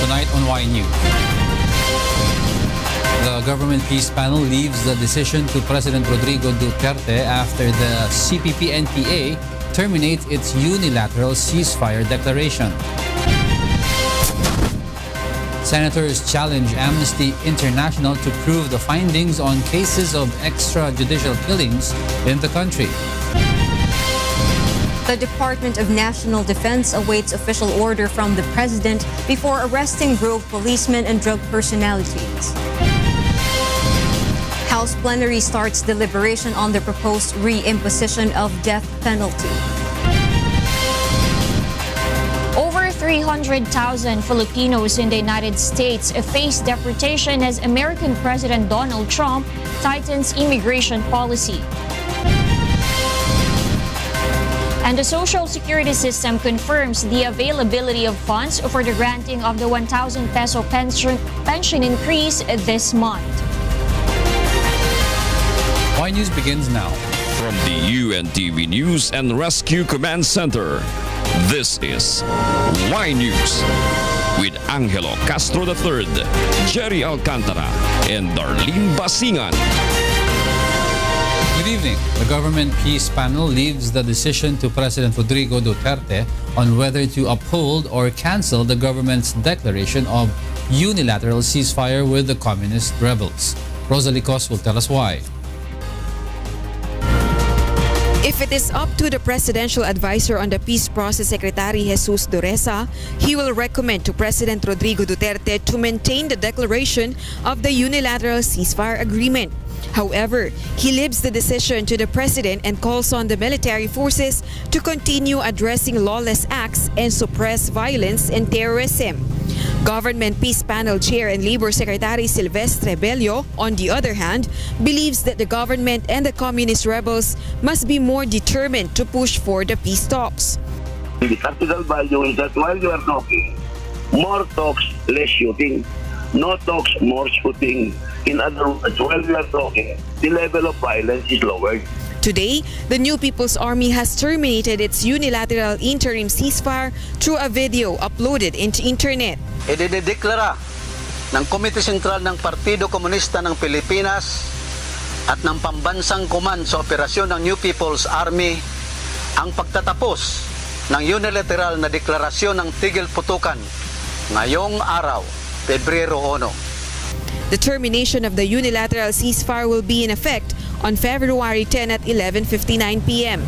Tonight on Y News. The Government Peace Panel leaves the decision to President Rodrigo Duterte after the CPP-NPA terminates its unilateral ceasefire declaration. Senators challenge Amnesty International to prove the findings on cases of extrajudicial killings in the country. The Department of National Defense awaits official order from the president before arresting rogue policemen and drug personalities. House plenary starts deliberation on the proposed re-imposition of death penalty. Over 300,000 Filipinos in the United States face deportation as American President Donald Trump tightens immigration policy. And the Social Security system confirms the availability of funds for the granting of the 1,000 peso pension increase this month. Y News begins now. From the UNTV News and Rescue Command Center, this is Y News with Angelo Castro III, Jerry Alcantara, and Darlene Basingan. Good evening. The Government Peace Panel leaves the decision to President Rodrigo Duterte on whether to uphold or cancel the government's declaration of unilateral ceasefire with the communist rebels. Rosalie Cos will tell us why. If it is up to the presidential advisor on the peace process, Secretary Jesus Dureza, he will recommend to President Rodrigo Duterte to maintain the declaration of the unilateral ceasefire agreement. However, he leaves the decision to the president and calls on the military forces to continue addressing lawless acts and suppress violence and terrorism. Government Peace Panel Chair and Labor Secretary Silvestre Bello, on the other hand, believes that the government and the communist rebels must be more determined to push for the peace talks. The capital value is that while you are talking, more talks, less shooting. No talks, more shooting. In other words, while we are talking, the level of violence is lowered. Today, the New People's Army has terminated its unilateral interim ceasefire through a video uploaded into internet. Idinideklara ng Komite Sentral ng Partido Komunista ng Pilipinas at ng Pambansang Command sa operasyon ng New People's Army ang pagtatapos ng unilateral na deklarasyon ng tigil putukan ngayong araw, Pebrero 1. The termination of the unilateral ceasefire will be in effect on February 10 at 11:59 p.m.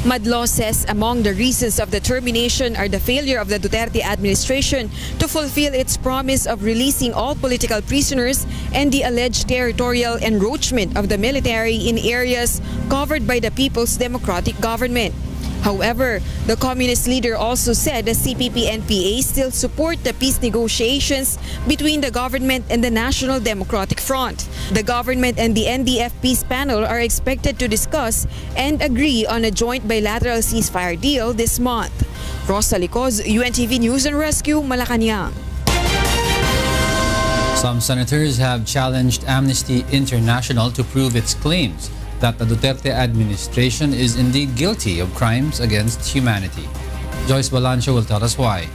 Madlaw says among the reasons of the termination are the failure of the Duterte administration to fulfill its promise of releasing all political prisoners and the alleged territorial encroachment of the military in areas covered by the People's Democratic Government. However, the communist leader also said the CPP-NPA still support the peace negotiations between the government and the National Democratic Front. The government and the NDF Peace Panel are expected to discuss and agree on a joint bilateral ceasefire deal this month. Rosalie Cos, UNTV News and Rescue, Malacanang. Some senators have challenged Amnesty International to prove its claims that the Duterte administration is indeed guilty of crimes against humanity. Joyce Balancho will tell us why.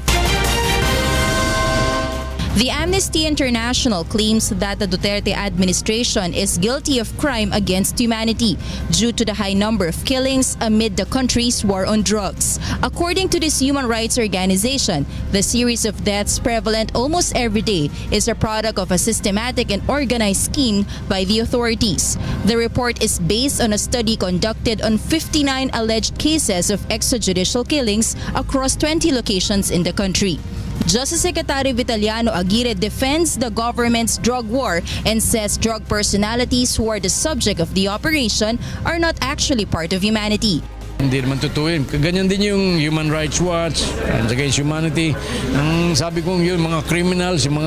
The Amnesty International claims that the Duterte administration is guilty of crime against humanity due to the high number of killings amid the country's war on drugs. According to this human rights organization, the series of deaths prevalent almost every day is a product of a systematic and organized scheme by the authorities. The report is based on a study conducted on 59 alleged cases of extrajudicial killings across 20 locations in the country. Justice Secretary Vitaliano Aguirre defends the government's drug war and says drug personalities who are the subject of the operation are not actually part of humanity. Hindi naman tutuin. Ganyan din yung Human Rights Watch and Against Humanity. Ang sabi kong yun, mga criminals, yung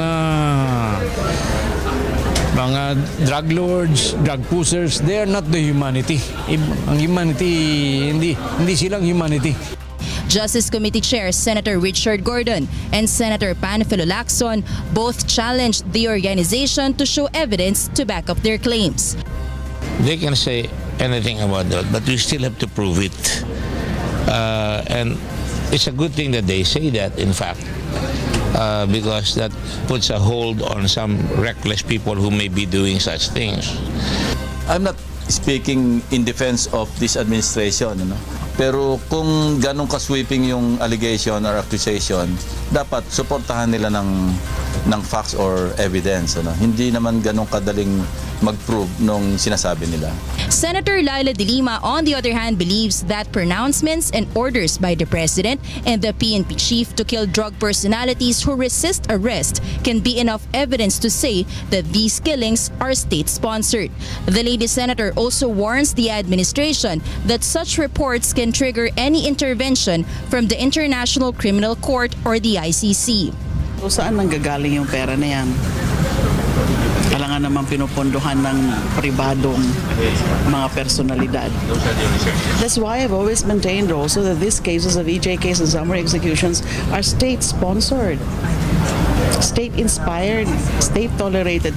mga drug lords, drug pushers, they are not the humanity. Ang humanity, hindi silang humanity. Justice Committee Chair Senator Richard Gordon and Senator Panfilo Lacson both challenged the organization to show evidence to back up their claims. They can say anything about that, but we still have to prove it. And it's a good thing that they say that, in fact. because that puts a hold on some reckless people who may be doing such things. I'm not speaking in defense of this administration, pero kung ganun ka-sweeping yung allegation or accusation, dapat suportahan nila ng facts or evidence. Hindi naman ganun kadaling mag-prove nung sinasabi nila. Senator Laila De Lima, on the other hand, believes that pronouncements and orders by the President and the PNP chief to kill drug personalities who resist arrest can be enough evidence to say that these killings are state-sponsored. The lady senator also warns the administration that such reports can trigger any intervention from the International Criminal Court or the ICC. So saan nanggagaling yung pera na yan? Kailangan naman pinupondohan ng pribadong mga personalidad. That's why I've always maintained also that these cases of EJ cases and summary executions are state-sponsored, state-inspired, state-tolerated.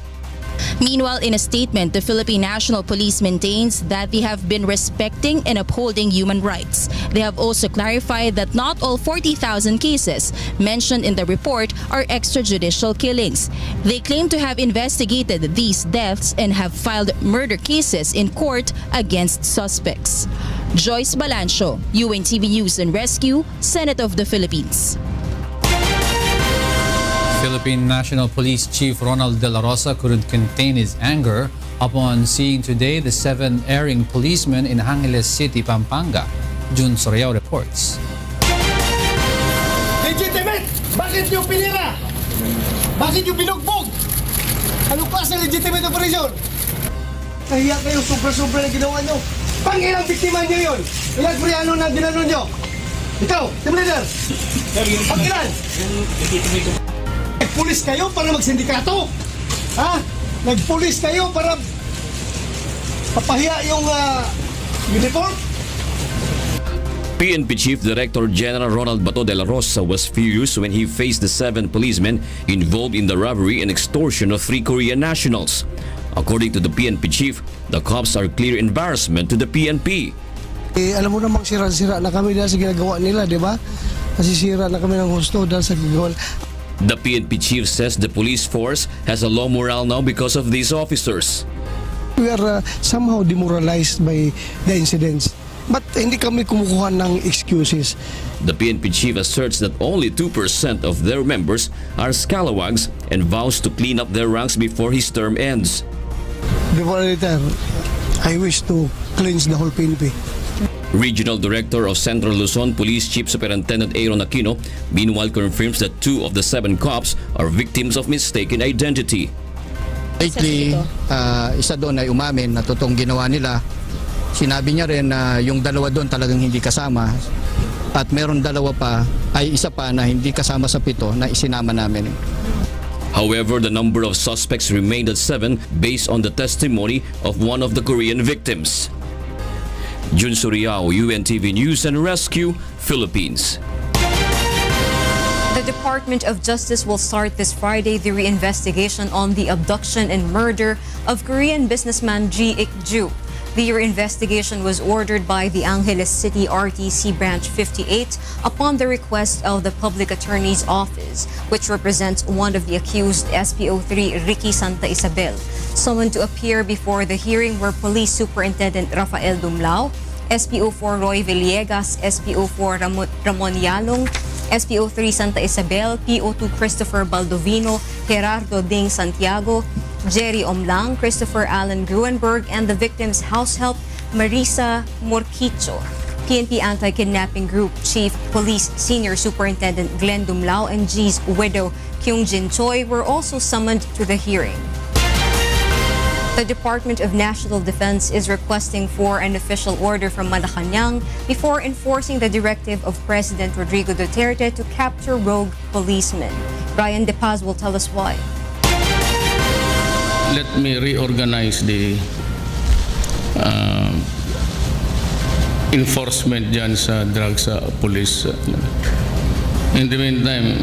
Meanwhile, in a statement, the Philippine National Police maintains that they have been respecting and upholding human rights. They have also clarified that not all 40,000 cases mentioned in the report are extrajudicial killings. They claim to have investigated these deaths and have filed murder cases in court against suspects. Joyce Balancio, UNTV News and Rescue, Senate of the Philippines. Philippine National Police Chief Ronald De La Rosa couldn't contain his anger upon seeing today the 7 erring policemen in Angeles City, Pampanga. Jun Soriao reports. Legitimate! Bakit nyo pinira? Bakit nyo binugbog? Anong klase legitimate operation? Kahiya kayo, sobra-sobra na ginawa nyo. Pangilang biktima nyo yun? Ilang Koreano na ginano nyo? Ikaw, team leader! Pangilan! Nagpulis kayo para magsindikato? Ha? Nagpulis kayo para papahiya yung uniform? PNP Chief Director General Ronald Bato de la Rosa was furious when he faced the 7 policemen involved in the robbery and extortion of 3 Korean nationals. According to the PNP Chief, the cops are clear embarrassment to the PNP. Alam mo namang sira-sira na kami dahil sa ginagawa nila, di ba? Nasisira na kami ng husto dahil sa ginagawa. The PNP chief says the police force has a low morale now because of these officers. We are somehow demoralized by the incidents. But hindi kami kumukuha ng excuses. The PNP chief asserts that only 2% of their members are scalawags and vows to clean up their ranks before his term ends. Before I retire, I wish to cleanse the whole PNP. Regional Director of Central Luzon Police Chief Superintendent Aaron Aquino meanwhile confirms that 2 of the 7 cops are victims of mistaken identity. Lately, isa doon ay umamin na totoong ginawa nila. Sinabi niya rin na yung 2 doon talagang hindi kasama at meron 2 pa ay isa pa na hindi kasama sa 7 na isinama namin. However, the number of suspects remained at 7 based on the testimony of one of the Korean victims. Jun Soriao, UNTV News and Rescue, Philippines. The Department of Justice will start this Friday the reinvestigation on the abduction and murder of Korean businessman Ji Ik-ju. The reinvestigation was ordered by the Angeles City RTC Branch 58 upon the request of the Public Attorney's Office, which represents one of the accused, SPO3 Ricky Santa Isabel. Summoned to appear before the hearing were Police Superintendent Rafael Dumlao, SPO4 Roy Villegas, SPO4 Ramon Yalong, SPO3 Santa Isabel, PO2 Christopher Baldovino, Gerardo Ding Santiago, Jerry Omlang, Christopher Allen Gruenberg, and the victim's house help, Marisa Morquicho. PNP Anti-Kidnapping Group Chief Police Senior Superintendent Glenn Dumlao and G's widow, Kyung Jin Choi, were also summoned to the hearing. The Department of National Defense is requesting for an official order from Malacanang before enforcing the directive of President Rodrigo Duterte to capture rogue policemen. Brian De Paz will tell us why. Let me reorganize the enforcement dyan sa drugs police. In the meantime,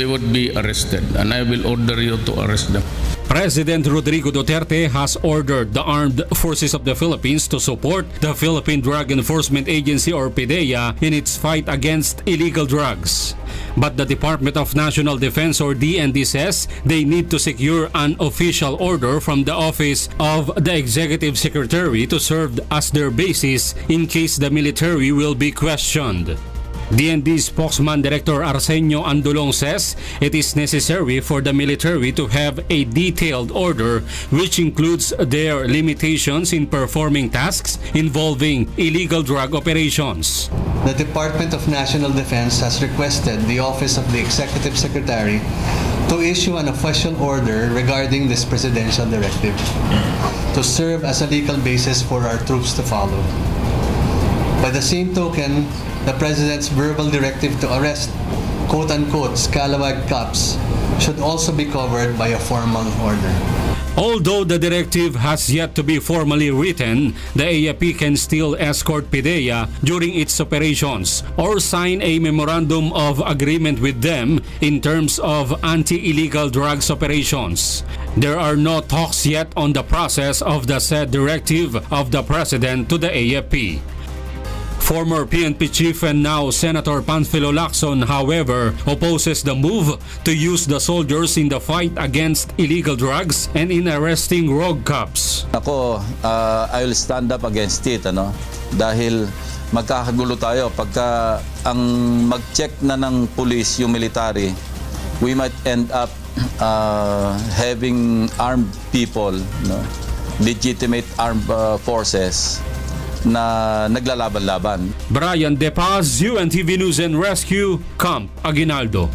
they would be arrested and I will order you to arrest them. President Rodrigo Duterte has ordered the Armed Forces of the Philippines to support the Philippine Drug Enforcement Agency or PDEA in its fight against illegal drugs. But the Department of National Defense or DND says they need to secure an official order from the Office of the Executive Secretary to serve as their basis in case the military will be questioned. DND spokesman Director Arsenio Andulong says it is necessary for the military to have a detailed order which includes their limitations in performing tasks involving illegal drug operations. The Department of National Defense has requested the Office of the Executive Secretary to issue an official order regarding this presidential directive to serve as a legal basis for our troops to follow. By the same token, the President's verbal directive to arrest quote-unquote scalawag cops should also be covered by a formal order. Although the directive has yet to be formally written, the AFP can still escort PDEA during its operations or sign a memorandum of agreement with them in terms of anti-illegal drugs operations. There are no talks yet on the process of the said directive of the President to the AFP. Former PNP chief and now Senator Panfilo Lacson, however, opposes the move to use the soldiers in the fight against illegal drugs and in arresting rogue cops. Ako, I will stand up against it, dahil magkakagulo tayo pagka ang mag-check na ng police yung military, we might end up having armed people, legitimate armed forces na naglalaban-laban. Brian De Paz, UNTV News and Rescue, Camp Aguinaldo.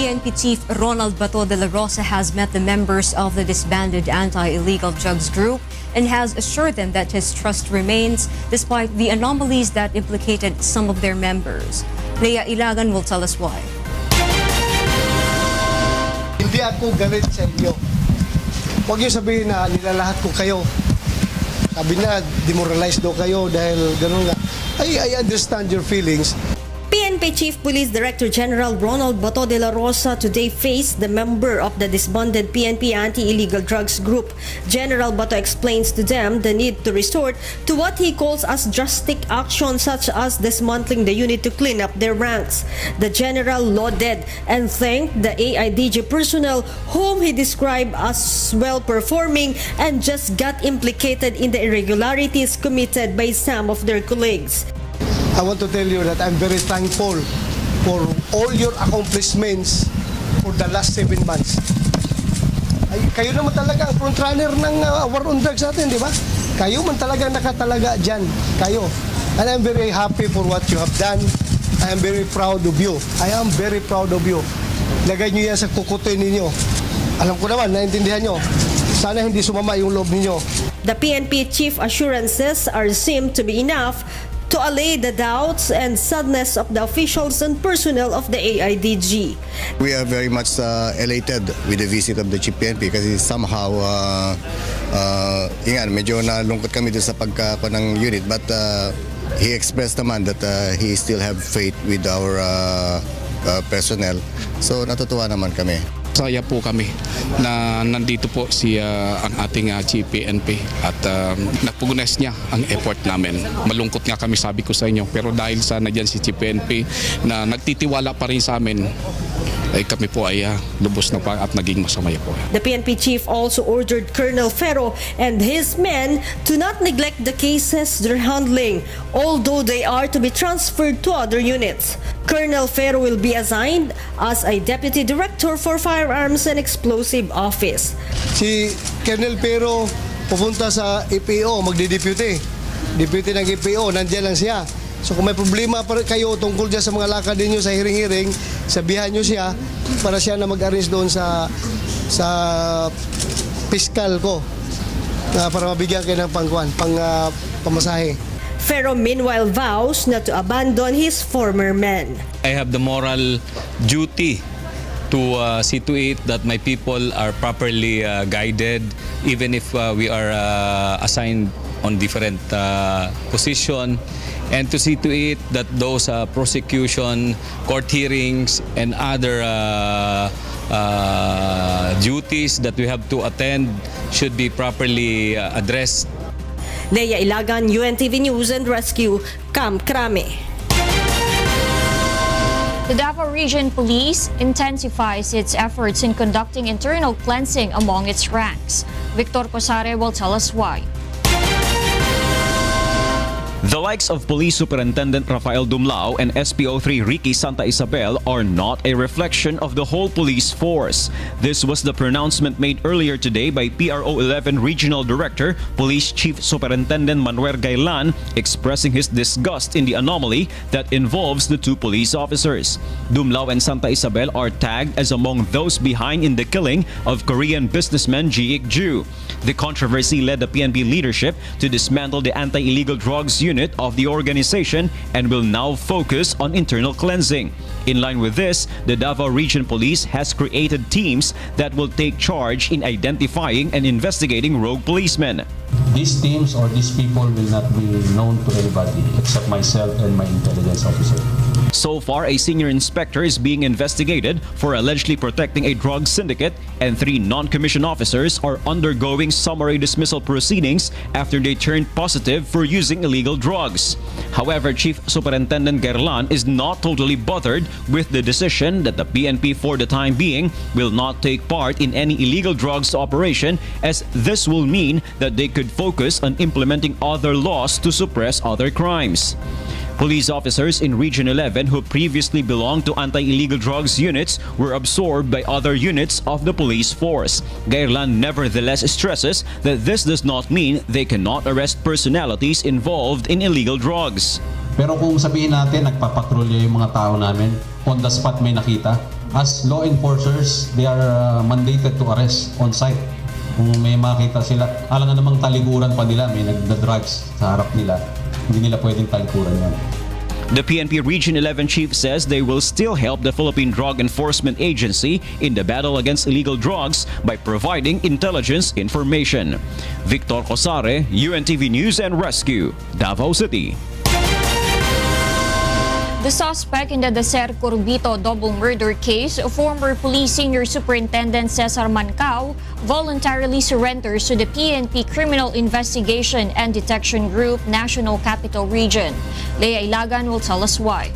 PNP Chief Ronald Bato de la Rosa has met the members of the disbanded anti-illegal drugs group and has assured them that his trust remains despite the anomalies that implicated some of their members. Leah Ilagan will tell us why. Hindi ako galit sa inyo. Huwag niyo sabihin na nilalahat ko kayo. Sabi na, demoralized daw kayo dahil gano'n nga. I understand your feelings. PNP Chief Police Director General Ronald Bato de la Rosa today faced the member of the disbanded PNP anti-illegal drugs group. General Bato explains to them the need to resort to what he calls as drastic action such as dismantling the unit to clean up their ranks. The general lauded and thanked the AIDG personnel whom he described as well-performing and just got implicated in the irregularities committed by some of their colleagues. I want to tell you that I'm very thankful for all your accomplishments for the last 7 months. Ay, kayo naman talaga ang frontrunner ng war on drugs natin, di ba? Kayo man talaga nakatalaga dyan. Kayo. And I'm very happy for what you have done. I am very proud of you. I am very proud of you. Lagay nyo yan sa kukutoy ninyo. Alam ko naman, naintindihan nyo. Sana hindi sumama yung loob ninyo. The PNP chief assurances are seem to be enough to allay the doubts and sadness of the officials and personnel of the AIDG. We are very much elated with the visit of the Chief PNP kasi somehow medyo nalungkot kami doon sa pagka ng unit, but he expressed naman that he still have faith with our personnel. So natutuwa naman kami. Saya po kami na nandito po ang ating Chief PNP at napugunes niya ang effort namin. Malungkot nga kami, sabi ko sa inyo, pero dahil sa nandiyan si Chief PNP na nagtitiwala pa rin sa amin, ay kami po ay lubos na pa at naging masaya po. The PNP chief also ordered Colonel Ferro and his men to not neglect the cases they're handling, although they are to be transferred to other units. Colonel Ferro will be assigned as a Deputy Director for Firearms and Explosive Office. Si Colonel Ferro pupunta sa EPO, magdi-deputy. Deputy ng EPO, nandiyan lang siya. So kung may problema kayo tungkol dyan sa mga lakad ninyo sa hiring-hiring, sabihan nyo siya para siya na mag-arrange doon sa piskal ko para mabigyan kayo ng pamasahe. Ferro meanwhile vows not to abandon his former men. I have the moral duty to see to it that my people are properly guided, even if we are assigned on different position, and to see to it that those prosecution, court hearings, and other duties that we have to attend should be properly addressed. Leia Ilagan, UNTV News and Rescue, Camp Crame. The Davao Region Police intensifies its efforts in conducting internal cleansing among its ranks. Victor Cosare will tell us why. The likes of Police Superintendent Rafael Dumlao and SPO3 Ricky Santa Isabel are not a reflection of the whole police force. This was the pronouncement made earlier today by PRO 11 Regional Director, Police Chief Superintendent Manuel Gailan, expressing his disgust in the anomaly that involves the two police officers. Dumlao and Santa Isabel are tagged as among those behind in the killing of Korean businessman Ji-ik Ju. The controversy led the PNP leadership to dismantle the anti-illegal drugs unit of the organization and will now focus on internal cleansing. In line with this, the Davao Region Police has created teams that will take charge in identifying and investigating rogue policemen. These teams or these people will not be known to anybody except myself and my intelligence officer. So far, a senior inspector is being investigated for allegedly protecting a drug syndicate, and 3 non-commissioned officers are undergoing summary dismissal proceedings after they turned positive for using illegal drugs. However, Chief Superintendent Gerlan is not totally bothered with the decision that the PNP for the time being will not take part in any illegal drugs operation, as this will mean that they could focus on implementing other laws to suppress other crimes. Police officers in Region 11 who previously belonged to anti-illegal drugs units were absorbed by other units of the police force. Gairlan nevertheless stresses that this does not mean they cannot arrest personalities involved in illegal drugs. Pero kung sabihin natin nagpapatrolya yung mga tao namin, on the spot may nakita, as law enforcers, they are mandated to arrest on site. Kung may makita sila, alam nga namang talikuran pa nila, may nagda-drugs sa harap nila. Hindi nila pwedeng talikuran yan. The PNP Region 11 chief says they will still help the Philippine Drug Enforcement Agency in the battle against illegal drugs by providing intelligence information. Victor Cosare, UNTV News and Rescue, Davao City. The suspect in the Dacer Corbito double murder case, former Police Senior Superintendent Cesar Mancao, voluntarily surrenders to the PNP Criminal Investigation and Detection Group National Capital Region. Leia Ilagan will tell us why.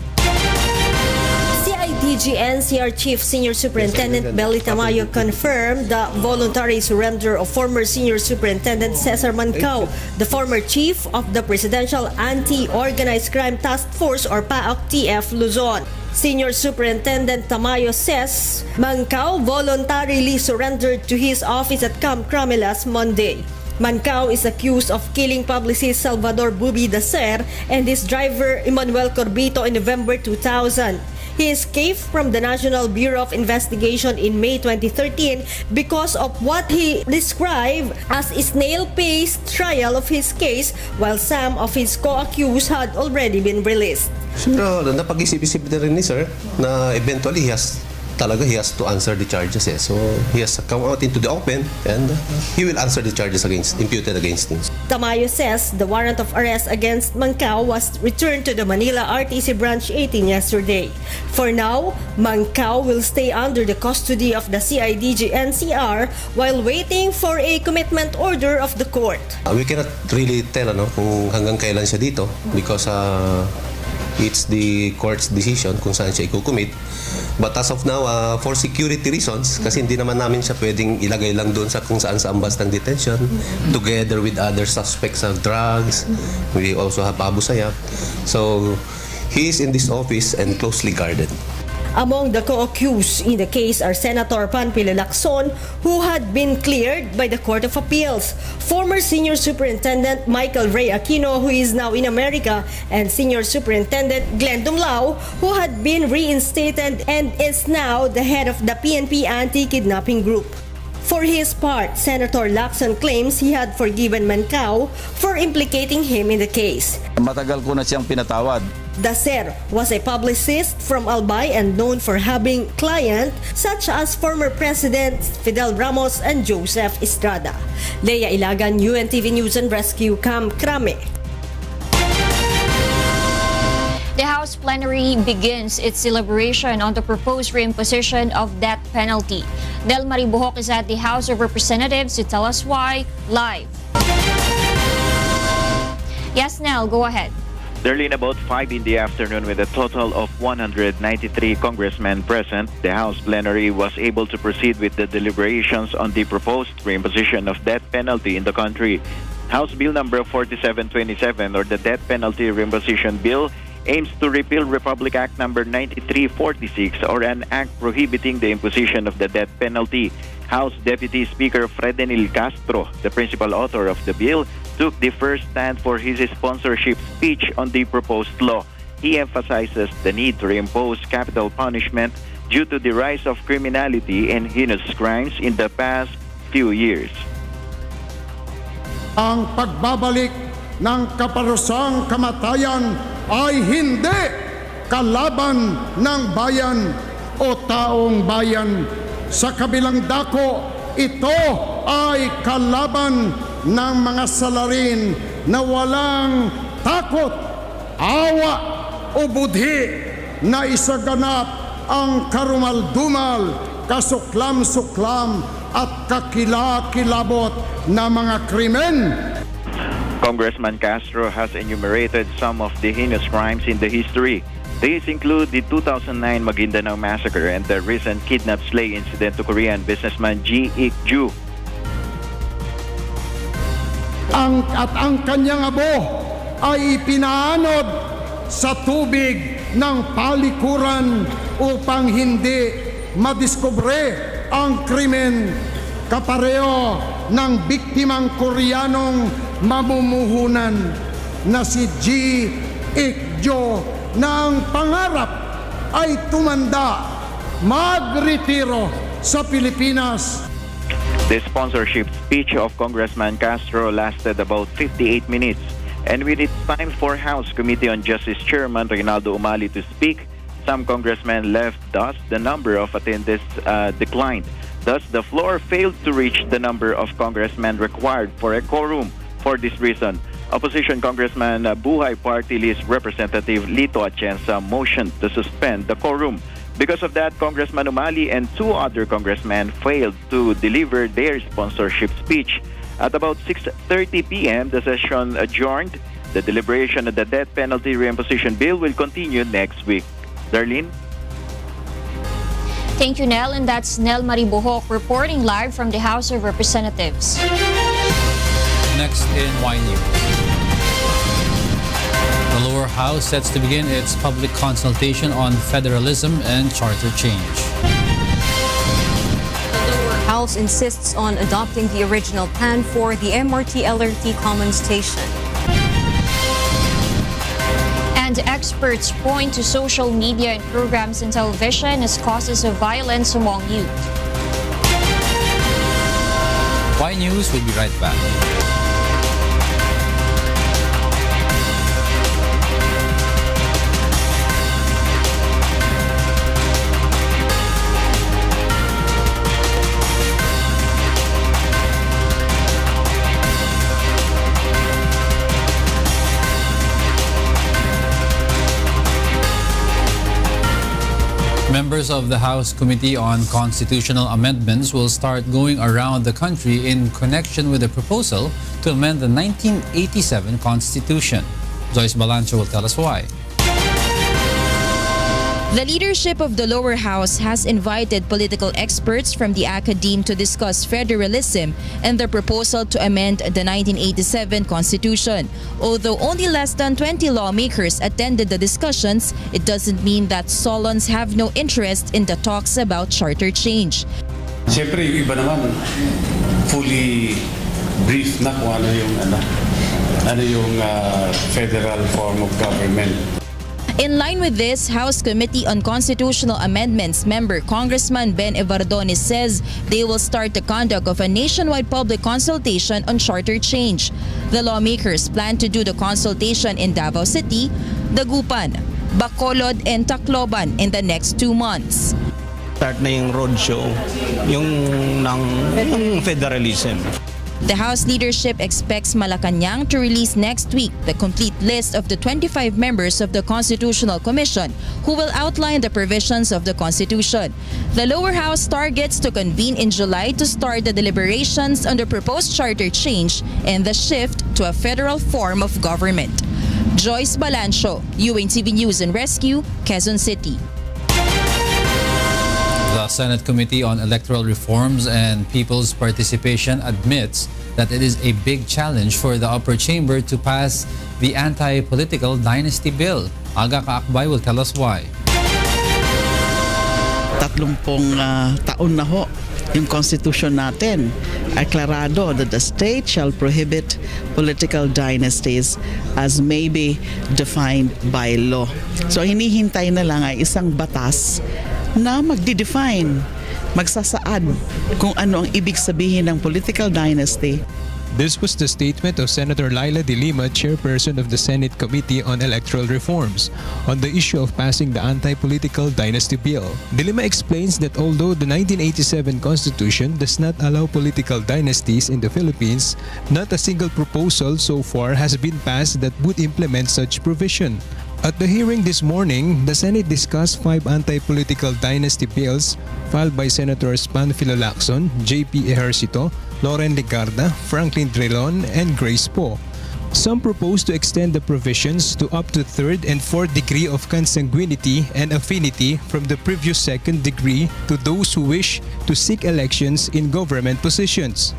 CIDG NCR Chief Senior Superintendent Belly Tamayo confirmed the voluntary surrender of former Senior Superintendent Cesar Mancao, the former chief of the Presidential Anti-Organized Crime Task Force or PAOK-TF Luzon. Senior Superintendent Tamayo says Mancao voluntarily surrendered to his office at Camp Crame last Monday. Mancao is accused of killing publicist Salvador Bubi Dacer and his driver Emmanuel Corbito in November 2000. He escaped from the National Bureau of Investigation in May 2013 because of what he described as a snail-paced trial of his case, while some of his co-accused had already been released. Pero napag-isip-isip na rin ni sir na eventually he has to answer the charges. So he has to come out into the open and he will answer the charges imputed against him. Tamayo says the warrant of arrest against Mancao was returned to the Manila RTC Branch 18 yesterday. For now, Mancao will stay under the custody of the CIDG NCR while waiting for a commitment order of the court. We cannot really tell kung hanggang kailan siya dito because it's the court's decision kung saan siya i-commit. But as of now, for security reasons, kasi hindi naman namin siya pwedeng ilagay lang doon sa kung saan sa ambas ng detention, together with other suspects of drugs. We also have Abu Sayyaf. So, he is in this office and closely guarded. Among the co-accused in the case are Senator Panfilo Lacson, who had been cleared by the Court of Appeals, former Senior Superintendent Michael Ray Aquino, who is now in America, and Senior Superintendent Glenn Dumlao, who had been reinstated and is now the head of the PNP Anti-Kidnapping Group. For his part, Senator Lacson claims he had forgiven Mancao for implicating him in the case. Matagal ko na siyang pinatawad. Dacer was a publicist from Albay and known for having clients such as former Presidents Fidel Ramos and Joseph Estrada. Leia Ilagan, UNTV News and Rescue, Camp Crame. The House plenary begins its deliberation on the proposed reimposition of death penalty. Nel Maribuhok is at the House of Representatives to tell us why live. Yes, Nel, go ahead. Darlene, about 5 in the afternoon, with a total of 193 congressmen present, the House plenary was able to proceed with the deliberations on the proposed reimposition of death penalty in the country. House Bill number 4727, or the Death Penalty Reimposition Bill, aims to repeal Republic Act number 9346, or an act prohibiting the imposition of the death penalty. House Deputy Speaker Fredenil Castro, the principal author of the bill, took the first stand for his sponsorship speech on the proposed law. He emphasizes the need to reimpose capital punishment due to the rise of criminality and heinous crimes in the past few years. Ang pagbabalik ng kaparusang kamatayan ay hindi kalaban ng bayan o taong bayan. Sa kabilang dako, ito ay kalaban ng mga salarin na walang takot, awa o budhi na isaganap ang karumal-dumal, kasuklam-suklam at kakilakilabot na mga krimen. Congressman Castro has enumerated some of the heinous crimes in the history. These include the 2009 Maguindanao Massacre and the recent kidnap-slay incident to Korean businessman Ji Ik-ju. Ang kanyang abo ay ipinaanod sa tubig ng palikuran upang hindi madiskubre ang krimen kapareho ng biktimang Koreanong mamumuhunan na si Ji Ik-ju, na ang pangarap ay tumanda, magretiro sa Pilipinas. The sponsorship speech of Congressman Castro lasted about 58 minutes, and with its time for House Committee on Justice Chairman Reynaldo Umali to speak, some congressmen left, thus the number of attendants declined. Thus, the floor failed to reach the number of congressmen required for a quorum. For this reason, Opposition Congressman Buhay Party List Representative Lito Atienza motioned to suspend the quorum. Because of that, Congressman Umali and two other congressmen failed to deliver their sponsorship speech. At about 6:30 p.m., the session adjourned. The deliberation of the death penalty reimposition bill will continue next week. Darlene? Thank you, Nel. And that's Nel Maribuhok reporting live from the House of Representatives. Next in Y News. The lower house sets to begin its public consultation on federalism and charter change. The lower house insists on adopting the original plan for the MRT-LRT common station. And experts point to social media and programs in television as causes of violence among youth. Y News will be right back. Members of the House Committee on Constitutional Amendments will start going around the country in connection with a proposal to amend the 1987 Constitution. Joyce Balancho will tell us why. The leadership of the lower house has invited political experts from the academe to discuss federalism and the proposal to amend the 1987 Constitution. Although only less than 20 lawmakers attended the discussions, it doesn't mean that Solons have no interest in the talks about charter change. Siyempre, yung iba naman, fully brief na kung ano yung federal form of government. In line with this, House Committee on Constitutional Amendments member Congressman Ben Evardones says they will start the conduct of a nationwide public consultation on charter change. The lawmakers plan to do the consultation in Davao City, Dagupan, Bacolod, and Tacloban in the next 2 months. Start na yung roadshow, yung federalism. The House leadership expects Malacanang to release next week the complete list of the 25 members of the Constitutional Commission who will outline the provisions of the Constitution. The lower house targets to convene in July to start the deliberations on the proposed charter change and the shift to a federal form of government. Joyce Balancio, UNTV News and Rescue, Quezon City. The Senate Committee on Electoral Reforms and People's Participation admits that it is a big challenge for the upper chamber to pass the anti-political dynasty bill. Aga Kaakbay will tell us why. 30 taon na ho yung constitution natin. Aklarado that the state shall prohibit political dynasties as may be defined by law. So hinihintay na lang ay isang batas na magdi-define, magsasaad kung ano ang ibig sabihin ng political dynasty. This was the statement of Senator Laila De Lima, chairperson of the Senate Committee on Electoral Reforms, on the issue of passing the anti-political dynasty bill. De Lima explains that although the 1987 Constitution does not allow political dynasties in the Philippines, not a single proposal so far has been passed that would implement such provision. At the hearing this morning, the Senate discussed 5 anti-political dynasty bills filed by Senators Panfilo Lacson, J.P. Ejercito, Loren Legarda, Franklin Drilon, and Grace Poe. Some propose to extend the provisions to up to 3rd and 4th degree of consanguinity and affinity from the previous 2nd degree to those who wish to seek elections in government positions.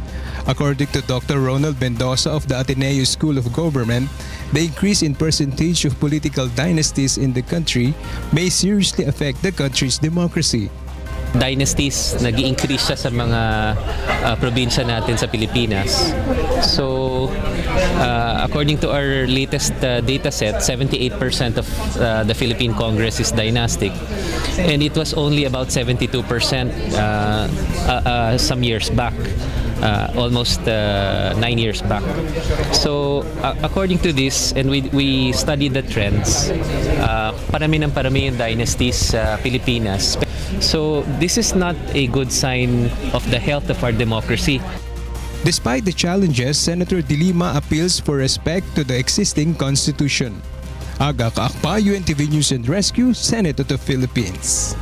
According to Dr. Ronald Mendoza of the Ateneo School of Government, the increase in percentage of political dynasties in the country may seriously affect the country's democracy. Dynasties, nag-i-increase siya sa mga probinsya natin sa Pilipinas. So, according to our latest data set, 78% of the Philippine Congress is dynastic. And it was only about 72% some years back. Almost 9 years back. So, according to this, and we studied the trends, parami yung dynasties sa Pilipinas. So, this is not a good sign of the health of our democracy. Despite the challenges, Senator De Lima appeals for respect to the existing Constitution. Aga Kaakpa, UNTV News and Rescue, Senate of the Philippines.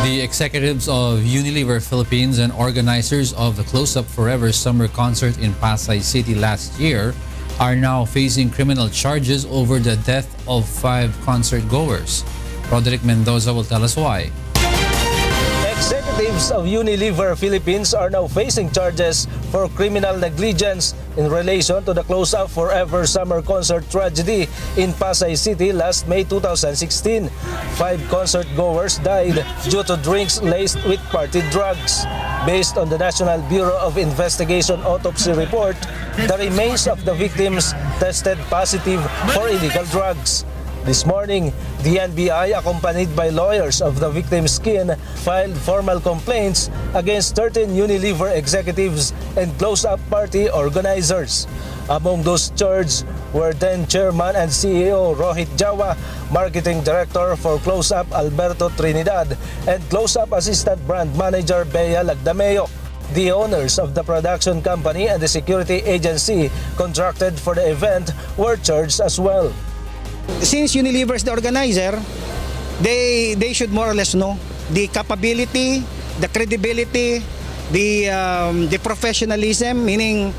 The executives of Unilever Philippines and organizers of the Close Up Forever summer concert in Pasay City last year are now facing criminal charges over the death of 5 concert goers. Roderick Mendoza will tell us why. Executives of Unilever Philippines are now facing charges for criminal negligence in relation to the Close Up Forever summer concert tragedy in Pasay City last May 2016. 5 concert goers died due to drinks laced with party drugs. Based on the National Bureau of Investigation autopsy report, the remains of the victims tested positive for illegal drugs. This morning, the NBI, accompanied by lawyers of the victim's kin, filed formal complaints against 13 Unilever executives and close-up party organizers. Among those charged were then Chairman and CEO Rohit Jawa, Marketing Director for Close-Up Alberto Trinidad, and Close-Up Assistant Brand Manager Bea Lagdameo. The owners of the production company and the security agency contracted for the event were charged as well. Since Unilever is the organizer, they should more or less know the capability, the credibility, the professionalism, meaning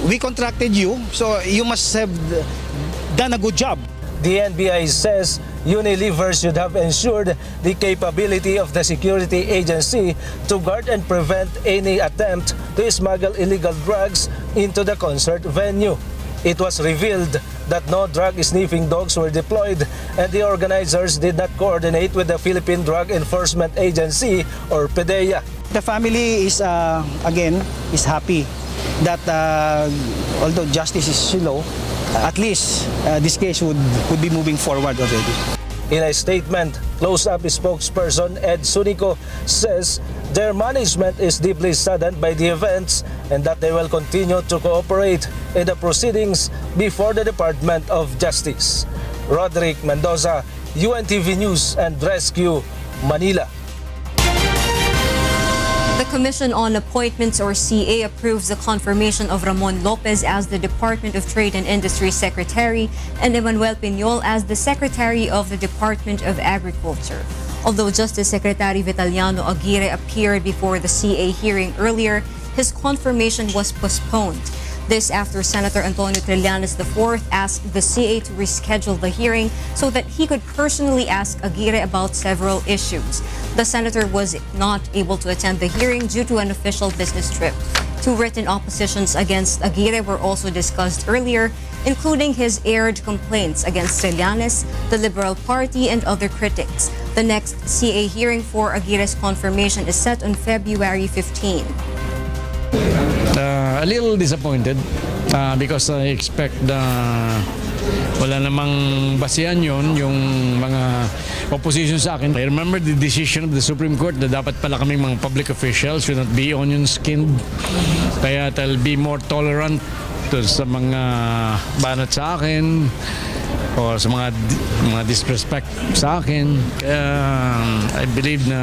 we contracted you, so you must have done a good job. The NBI says Unilever should have ensured the capability of the security agency to guard and prevent any attempt to smuggle illegal drugs into the concert venue. It was revealed that no drug-sniffing dogs were deployed and the organizers did not coordinate with the Philippine Drug Enforcement Agency or PDEA. The family is, again, is happy that although justice is slow, at least this case would be moving forward already. In a statement, Close-Up spokesperson Ed Sunico says their management is deeply saddened by the events and that they will continue to cooperate in the proceedings before the Department of Justice. Roderick Mendoza, UNTV News and Rescue, Manila. The Commission on Appointments, or CA, approves the confirmation of Ramon Lopez as the Department of Trade and Industry Secretary and Emmanuel Piñol as the Secretary of the Department of Agriculture. Although Justice Secretary Vitaliano Aguirre appeared before the CA hearing earlier, his confirmation was postponed. This after Senator Antonio Trillanes IV asked the CA to reschedule the hearing so that he could personally ask Aguirre about several issues. The senator was not able to attend the hearing due to an official business trip. Two written oppositions against Aguirre were also discussed earlier, including his aired complaints against Trillanes, the Liberal Party, and other critics. The next CA hearing for Aguirre's confirmation is set on February 15. A little disappointed because I expect wala namang basihan yun, yung mga opposition sa akin. I remember the decision of the Supreme Court na dapat pala kaming mga public officials should not be onion-skinned. Kaya I'll be more tolerant sa mga banat sa akin o sa mga disrespect sa akin. Kaya I believe na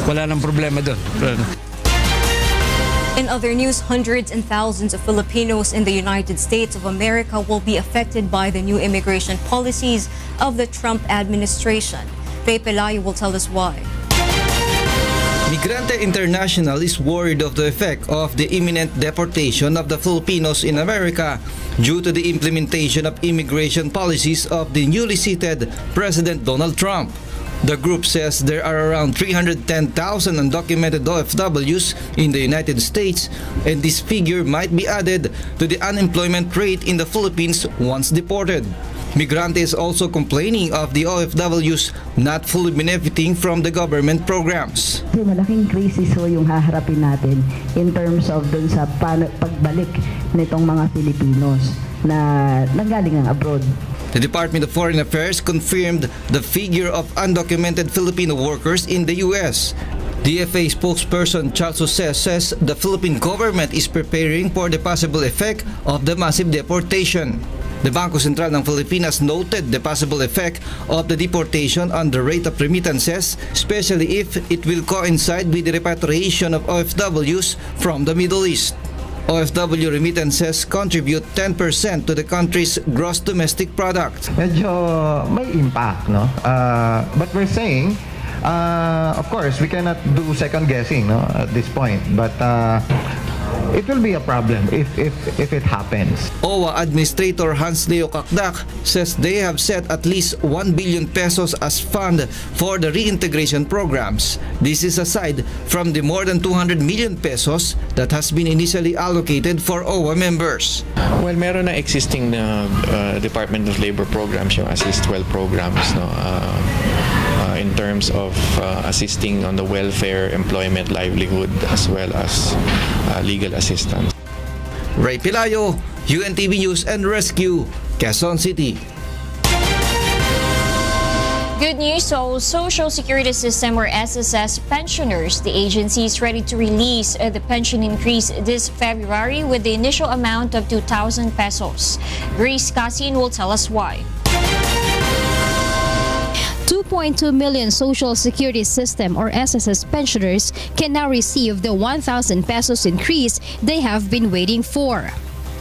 wala nang problema doon. In other news, hundreds and thousands of Filipinos in the United States of America will be affected by the new immigration policies of the Trump administration. Ray Pelayo will tell us why. Migrante International is worried of the effect of the imminent deportation of the Filipinos in America due to the implementation of immigration policies of the newly seated President Donald Trump. The group says there are around 310,000 undocumented OFWs in the United States, and this figure might be added to the unemployment rate in the Philippines once deported. Migrante is also complaining of the OFWs not fully benefiting from the government programs. Malaking crisis ho yung haharapin natin in terms of dun sa pagbalik nitong mga Filipinos na nanggaling ang abroad. The Department of Foreign Affairs confirmed the figure of undocumented Filipino workers in the U.S. DFA spokesperson Charles Jose says the Philippine government is preparing for the possible effect of the massive deportation. The Bangko Sentral ng Pilipinas noted the possible effect of the deportation on the rate of remittances, especially if it will coincide with the repatriation of OFWs from the Middle East. OFW remittances contribute 10% to the country's gross domestic product. Medyo may impact, no? But we're saying, of course, we cannot do second guessing, no, at this point. But it will be a problem if it happens. OWA Administrator Hans Leo Kakdak says they have set at least 1 billion pesos as fund for the reintegration programs. This is aside from the more than 200 million pesos that has been initially allocated for OWA members. Well, meron na existing na Department of Labor programs, yung Assist Well programs, no? In terms of assisting on the welfare, employment, livelihood, as well as legal assistance. Ray Pelayo, UNTV News and Rescue, Quezon City. Good news, so Social Security System, or SSS pensioners, the agency is ready to release the pension increase this February with the initial amount of 2,000 pesos. Grace Casin will tell us why. 2.2 million Social Security System, or SSS pensioners can now receive the 1,000 pesos increase they have been waiting for.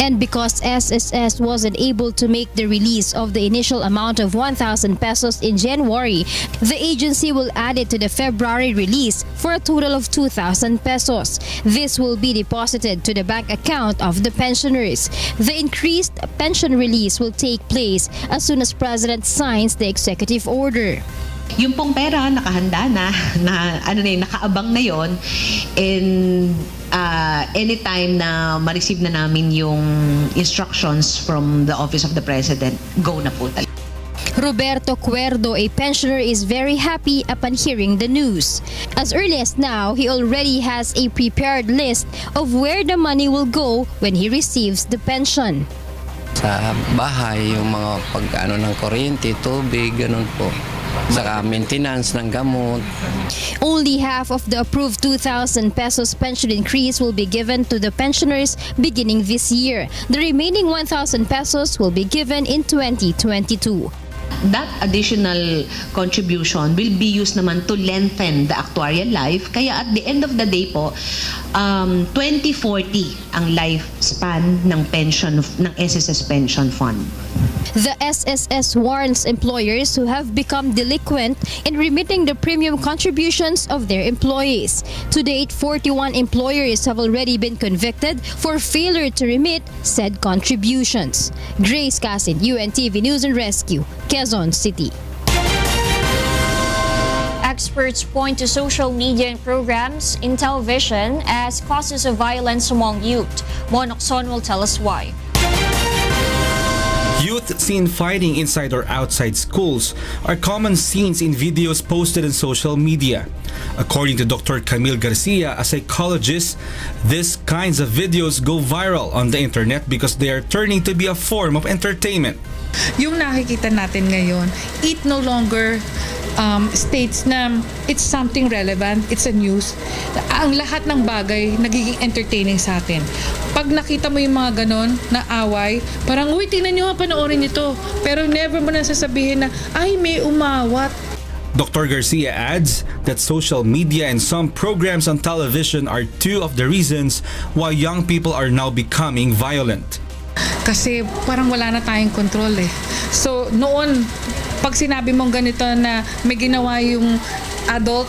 And because SSS wasn't able to make the release of the initial amount of 1,000 pesos in January, the agency will add it to the February release for a total of 2,000 pesos. This will be deposited to the bank account of the pensioners. The increased pension release will take place as soon as President signs the executive order. Yung pong pera nakahanda na nakaabang na yon, and anytime na ma-receive na namin yung instructions from the Office of the President, go na po talaga. Roberto Cuerdo, a pensioner, is very happy upon hearing the news. As early as now, he already has a prepared list of where the money will go when he receives the pension. Sa bahay, yung mga pag-ano ng kuryente, tubig, ganun po. Saka maintenance ng gamot. Only half of the approved 2,000 pesos pension increase will be given to the pensioners beginning this year. The remaining 1,000 pesos will be given in 2022. that additional contribution will be used naman to lengthen the actuarial life. Kaya at the end of the day po, 2040 ang lifespan ng pension ng SSS Pension Fund. The SSS warns employers who have become delinquent in remitting the premium contributions of their employees. To date, 41 employers have already been convicted for failure to remit said contributions. Grace Casin, UNTV News and Rescue, Quezon City. Experts point to social media and programs in television as causes of violence among youth. Mon Locson will tell us why. Youth seen fighting inside or outside schools are common scenes in videos posted on social media. According to Dr. Camille Garcia, a psychologist, these kinds of videos go viral on the internet because they are turning to be a form of entertainment. Yung nakikita natin ngayon, it no longer states na it's something relevant, it's a news. Ang lahat ng bagay nagiging entertaining sa atin. Pag nakita mo yung mga ganon na away, parang, uy, tingnan nyo nga, panoorin nito. Pero never mo na sasabihin na, ay, may umawat. Dr. Garcia adds that social media and some programs on television are two of the reasons why young people are now becoming violent. Kasi parang wala na tayong control eh. So noon, pag sinabi mong ganito na may ginawa yung adult,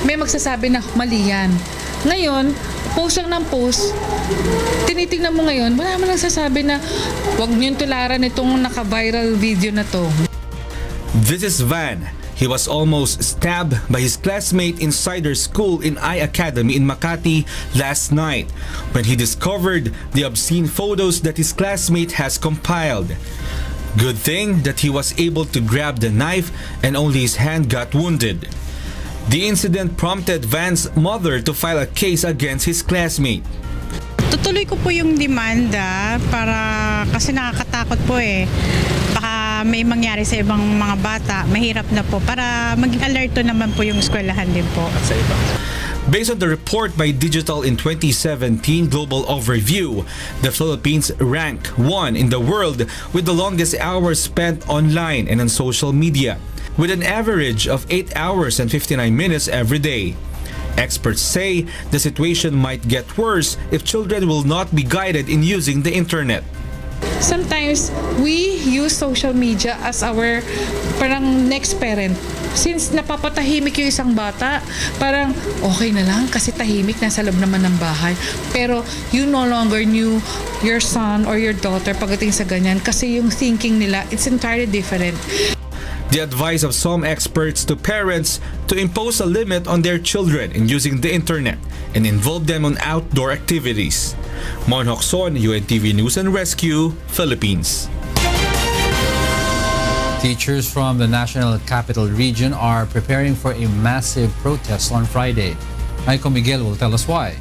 may magsasabi na mali yan. Ngayon, post lang ng post, tinitingnan mo ngayon, wala man nagsasabi na huwag niyong tularan itong naka-viral video na to. This is Van. He was almost stabbed by his classmate inside their school in I Academy in Makati last night when he discovered the obscene photos that his classmate has compiled. Good thing that he was able to grab the knife and only his hand got wounded. The incident prompted Van's mother to file a case against his classmate. Tutuloy ko po yung demanda kasi nakakatakot po eh. Baka may mangyari sa ibang mga bata, mahirap na po para maging alerto naman po yung eskwelahan din po. Based on the report by Digital in 2017 Global Overview, the Philippines rank 1 in the world with the longest hours spent online and on social media, with an average of 8 hours and 59 minutes every day. Experts say the situation might get worse if children will not be guided in using the internet. Sometimes we use social media as our parang next parent. Since napapatahimik yung isang bata, parang okay na lang kasi tahimik, nasa loob naman ng bahay. Pero you no longer knew your son or your daughter pagdating sa ganyan kasi yung thinking nila, it's entirely different. The advice of some experts to parents to impose a limit on their children in using the internet and involve them on outdoor activities. Mon Locson, UNTV News and Rescue, Philippines. Teachers from the National Capital Region are preparing for a massive protest on Friday. Michael Miguel will tell us why.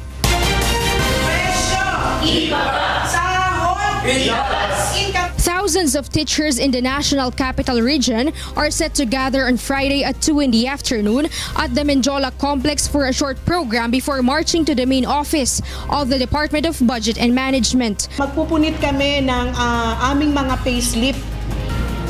Thousands of teachers in the National Capital Region are set to gather on Friday at 2 in the afternoon at the Menjola Complex for a short program before marching to the main office of the Department of Budget and Management. Magpupunit kami ng aming mga payslip.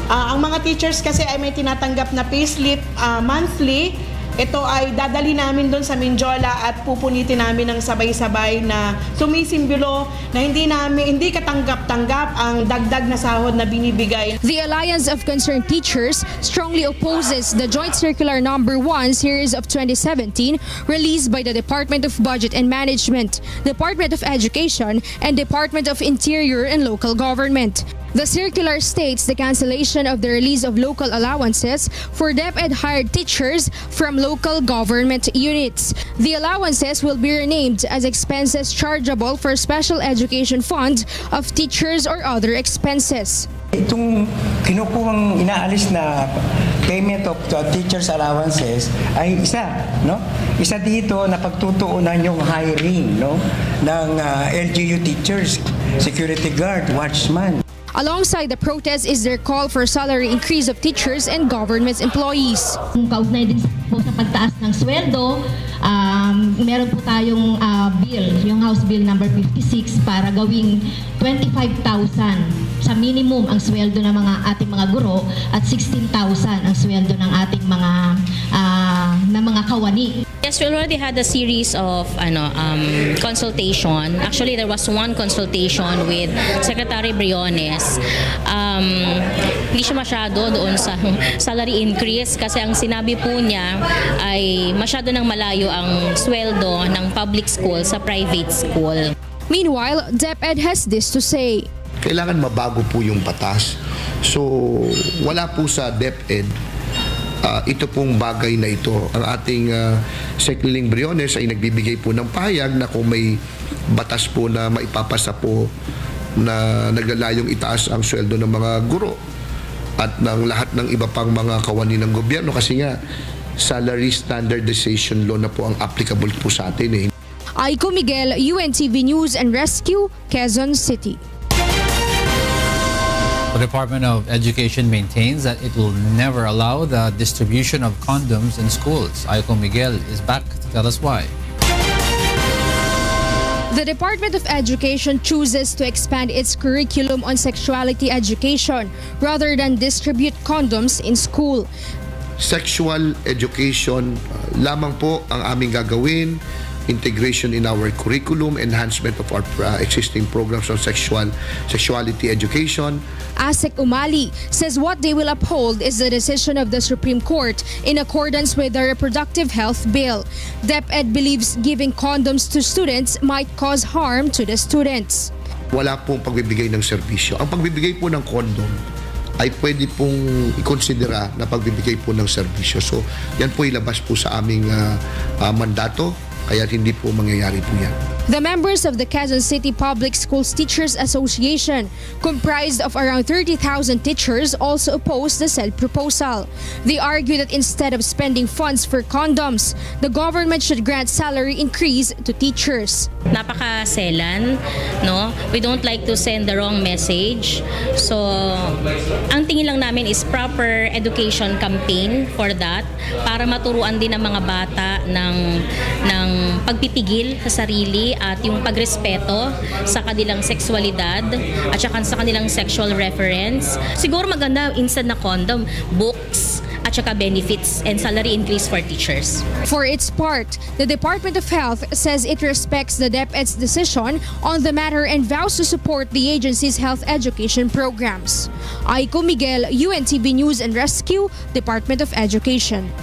Ang mga teachers kasi ay may tinatanggap na payslip monthly. Ito ay dadali namin doon sa Menjola at pupunitin namin ng sabay-sabay na sumisimbolo na hindi katanggap-tanggap ang dagdag na sahod na binibigay. The Alliance of Concerned Teachers strongly opposes the Joint Circular No. 1 Series of 2017 released by the Department of Budget and Management, Department of Education, and Department of Interior and Local Government. The circular states the cancellation of the release of local allowances for DepEd hired teachers from local government units. The allowances will be renamed as expenses chargeable for special education fund of teachers or other expenses. Itong kinukuhang inaalis na payment of teachers allowances ay isa dito na pagtutuunan yung hiring ng LGU teachers, security guard, watchman. Alongside the protest is their call for salary increase of teachers and government employees. Kaugnay din po sa pagtaas ng sweldo meron po tayong bill, yung House Bill number 56 para gawing 25,000 sa minimum ang sweldo ng mga ating mga guro at 16,000 ang sweldo ng ating mga kawani. Yes, we already had a series of consultation. Actually, there was one consultation with Secretary Briones. Hindi siya masyado doon sa salary increase kasi ang sinabi po niya ay masyado nang malayo ang sweldo ng public school sa private school. Meanwhile, DepEd has this to say. Kailangan mabago po yung batas. So, wala po sa DepEd ito pong bagay na ito. Ang ating Secretary Briones ay nagbibigay po ng pahayag na kung may batas po na maipapasa po na naglalayong itaas ang sweldo ng mga guro at ng lahat ng iba pang mga kawani ng gobyerno kasi nga salary standardization law na po ang applicable po sa atin. Aiko Miguel, UNTV News and Rescue, Quezon City. The Department of Education maintains that it will never allow the distribution of condoms in schools. Aiko Miguel is back to tell us why. The Department of Education chooses to expand its curriculum on sexuality education rather than distribute condoms in school. Sexual education lamang po ang aming gagawin. Integration in our curriculum, enhancement of our existing programs on sexuality education. Asek Umali says what they will uphold is the decision of the Supreme Court in accordance with the Reproductive Health Bill. DepEd believes giving condoms to students might cause harm to the students. Wala pong pagbibigay ng serbisyo. Ang pagbibigay po ng condom ay pwede pong ikonsidera na pagbibigay po ng serbisyo. So, yan po ilabas po sa aming mandato. Kaya hindi po mangyayari po yan. The members of the Quezon City Public Schools Teachers Association, comprised of around 30,000 teachers, also opposed the said proposal. They argue that instead of spending funds for condoms, the government should grant salary increase to teachers. Napaka-selan, no? We don't like to send the wrong message. So, ang tingin lang namin is proper education campaign for that para maturuan din ng mga bata ng pagpipigil sa sarili at yung pagrespeto sa kanilang sexualidad at saka sa kanilang sexual reference. Siguro maganda instead na condom, books at saka benefits and salary increase for teachers. For its part, the Department of Health says it respects the DepEd's decision on the matter and vows to support the agency's health education programs. Aiko Miguel, UNTV News and Rescue, Department of Education.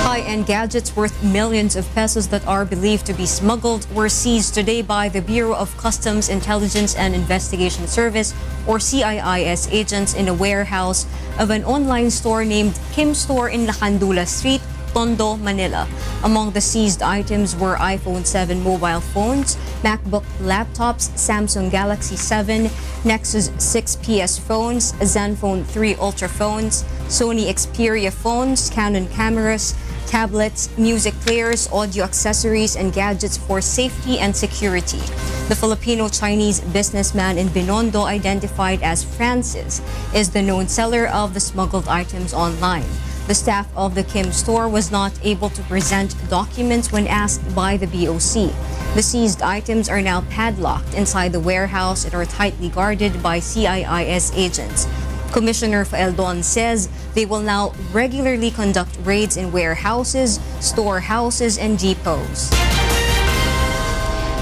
High-end gadgets worth millions of pesos that are believed to be smuggled were seized today by the Bureau of Customs Intelligence and Investigation Service, or CIIS, agents in a warehouse of an online store named Kim Store in Lacandula Street, Tondo, Manila. Among the seized items were iPhone 7 mobile phones, MacBook laptops, Samsung Galaxy 7, Nexus 6 PS phones, Zenfone 3 Ultra phones, Sony Xperia phones, Canon cameras, tablets, music players, audio accessories, and gadgets for safety and security. The Filipino-Chinese businessman in Binondo, identified as Francis, is the known seller of the smuggled items online. The staff of the Kim store was not able to present documents when asked by the BOC. The seized items are now padlocked inside the warehouse and are tightly guarded by CIIS agents. Commissioner Faeldon says they will now regularly conduct raids in warehouses, storehouses, and depots.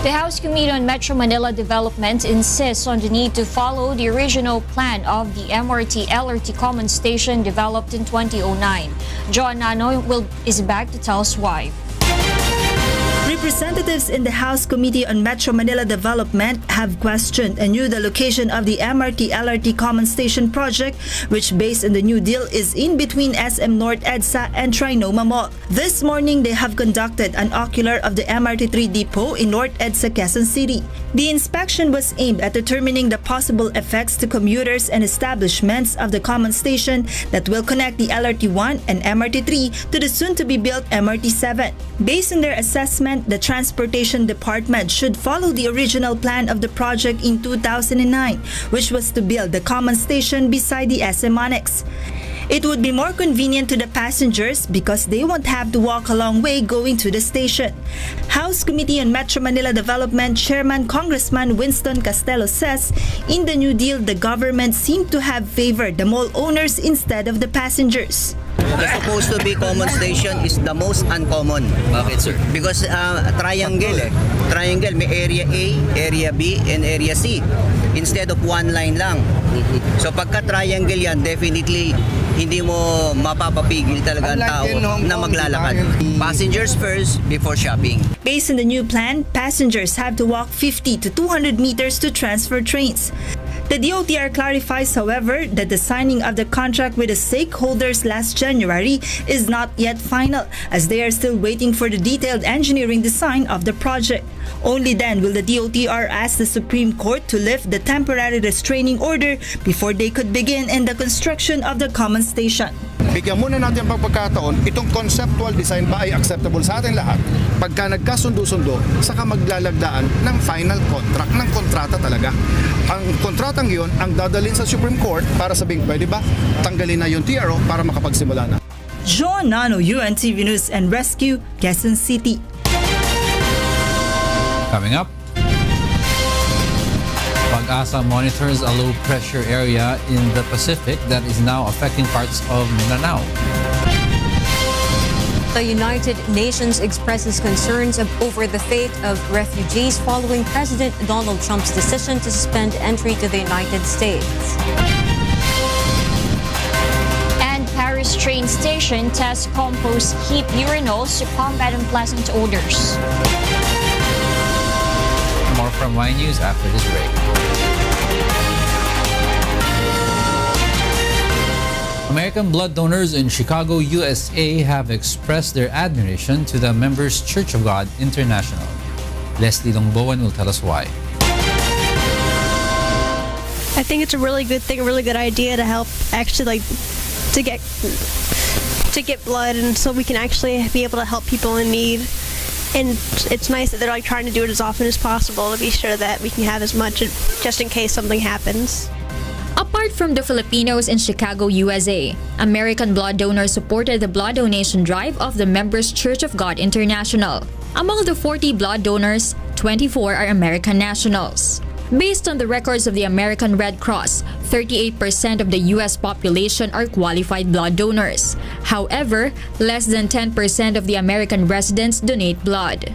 The House Committee on Metro Manila Development insists on the need to follow the original plan of the MRT-LRT common station developed in 2009. John Nano is back to tell us why. Representatives in the House Committee on Metro Manila Development have questioned anew the location of the MRT-LRT Common Station project, which based on the New Deal is in between SM North EDSA and Trinoma Mall. This morning, they have conducted an ocular of the MRT3 depot in North EDSA, Quezon City. The inspection was aimed at determining the possible effects to commuters and establishments of the common station that will connect the LRT1 and MRT3 to the soon-to-be-built MRT7. Based on their assessment, the Transportation Department should follow the original plan of the project in 2009, which was to build the common station beside the SM Annex. It would be more convenient to the passengers because they won't have to walk a long way going to the station. House Committee on Metro Manila Development Chairman Congressman Winston Castelo says in the New Deal, the government seemed to have favored the mall owners instead of the passengers. The supposed to be common station is the most uncommon. Bakit, sir? Because triangle Triangle, may area A, area B, and area C. Instead of one line lang. So pagka triangle yan, definitely hindi mo mapapapigil talaga ang tao na maglalakad. Passengers first before shopping. Based on the new plan, passengers have to walk 50 to 200 meters to transfer trains. The DOTR clarifies, however, that the signing of the contract with the stakeholders last January is not yet final, as they are still waiting for the detailed engineering design of the project. Only then will the DOTR ask the Supreme Court to lift the temporary restraining order before they could begin in the construction of the common station. Bigyan muna natin ang pagkakataon, itong conceptual design ba ay acceptable sa ating lahat? Pagka nagkasundo-sundo, saka maglalagdaan ng final contract, ng kontrata talaga. Ang kontratang yun, ang dadalhin sa Supreme Court para sabing pwede ba tanggalin na yung TRO para makapagsimula na. John Nano, UNTV News and Rescue, Quezon City. Coming up, Pag-asa monitors a low-pressure area in the Pacific that is now affecting parts of Mindanao. The United Nations expresses concerns over the fate of refugees following President Donald Trump's decision to suspend entry to the United States. And Paris train station tests compost heap urinals to combat unpleasant odors. More from Y News after this break. American blood donors in Chicago, USA have expressed their admiration to the Members Church of God International. Leslie Longbowen will tell us why. I think it's a really good thing, a really good idea to help actually to get blood, and so we can actually be able to help people in need. And it's nice that they're trying to do it as often as possible to be sure that we can have as much just in case something happens. Apart from the Filipinos in Chicago, USA, American blood donors supported the blood donation drive of the Members Church of God International. Among the 40 blood donors, 24 are American nationals. Based on the records of the American Red Cross, 38% of the U.S. population are qualified blood donors. However, less than 10% of the American residents donate blood.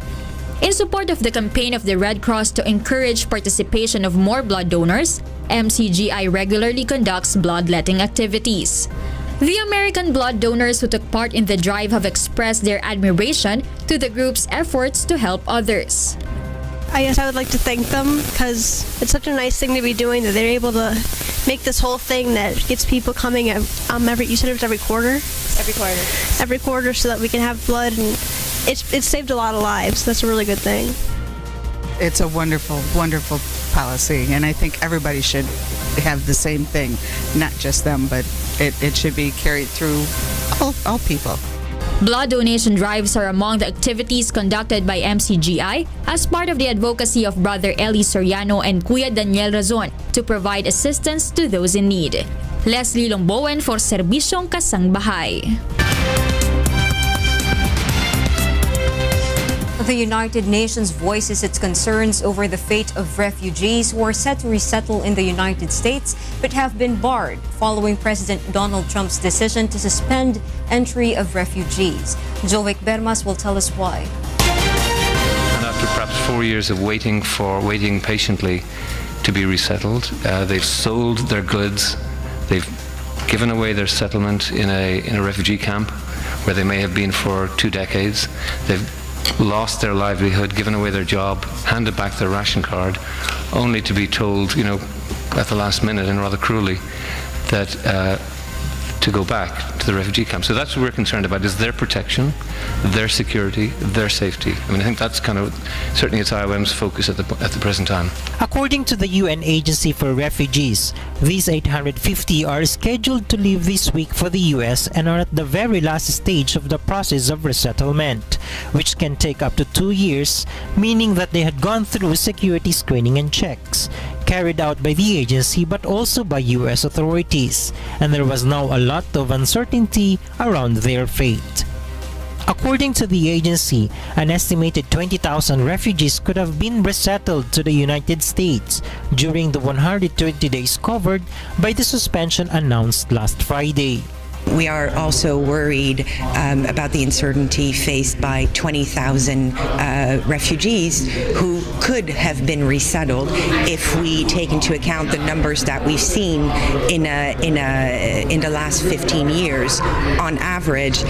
In support of the campaign of the Red Cross to encourage participation of more blood donors, MCGI regularly conducts bloodletting activities. The American blood donors who took part in the drive have expressed their admiration to the group's efforts to help others. I guess I would like to thank them because it's such a nice thing to be doing that they're able to make this whole thing that gets people coming you said it was every quarter? Every quarter so that we can have blood, and it's saved a lot of lives. That's a really good thing. It's a wonderful, wonderful policy, and I think everybody should have the same thing, not just them, but it should be carried through all people. Blood donation drives are among the activities conducted by MCGI as part of the advocacy of Brother Eli Soriano and Kuya Daniel Razon to provide assistance to those in need. Leslie Longbowen for Serbisyong Kasangbahay. The United Nations voices its concerns over the fate of refugees who are set to resettle in the United States but have been barred following President Donald Trump's decision to suspend entry of refugees. Jovic Bermas will tell us why. And after perhaps 4 years of waiting patiently to be resettled, they've sold their goods, they've given away their settlement in a refugee camp where they may have been for 2 decades. They've lost their livelihood, given away their job, handed back their ration card, only to be told, at the last minute and rather cruelly, that to go back to the refugee camp. So that's what we're concerned about, is their protection, their security, their safety. I mean, I think that's certainly it's IOM's focus at the present time. According to the UN Agency for Refugees, these 850 are scheduled to leave this week for the US and are at the very last stage of the process of resettlement, which can take up to 2 years, meaning that they had gone through security screening and checks. carried out by the agency but also by US authorities, and there was now a lot of uncertainty around their fate. According to the agency, an estimated 20,000 refugees could have been resettled to the United States during the 120 days covered by the suspension announced last Friday. We are also worried about the uncertainty faced by 20,000 refugees who could have been resettled if we take into account the numbers that we've seen in the last 15 years. On average,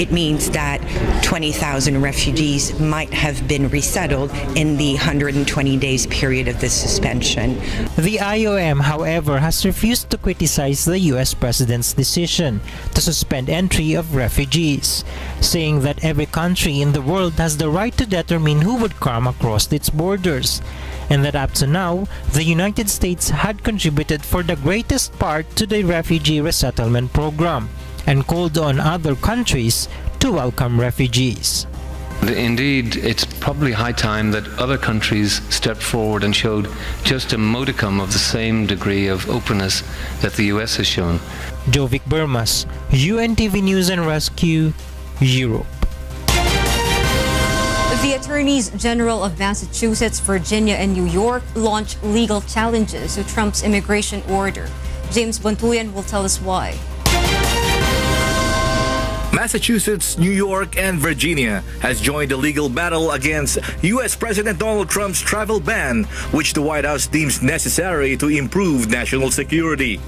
it means that 20,000 refugees might have been resettled in the 120 days period of this suspension. The IOM, however, has refused to criticize the US president's decision to suspend entry of refugees, saying that every country in the world has the right to determine who would come across its borders, and that up to now, the United States had contributed for the greatest part to the refugee resettlement program, and called on other countries to welcome refugees. Indeed, it's probably high time that other countries stepped forward and showed just a modicum of the same degree of openness that the US has shown. Jovic Burmas, UNTV News and Rescue, Europe. The Attorneys General of Massachusetts, Virginia, and New York launched legal challenges to Trump's immigration order. James Bontuyan will tell us why. Massachusetts, New York, and Virginia has joined the legal battle against U.S. President Donald Trump's travel ban, which the White House deems necessary to improve national security.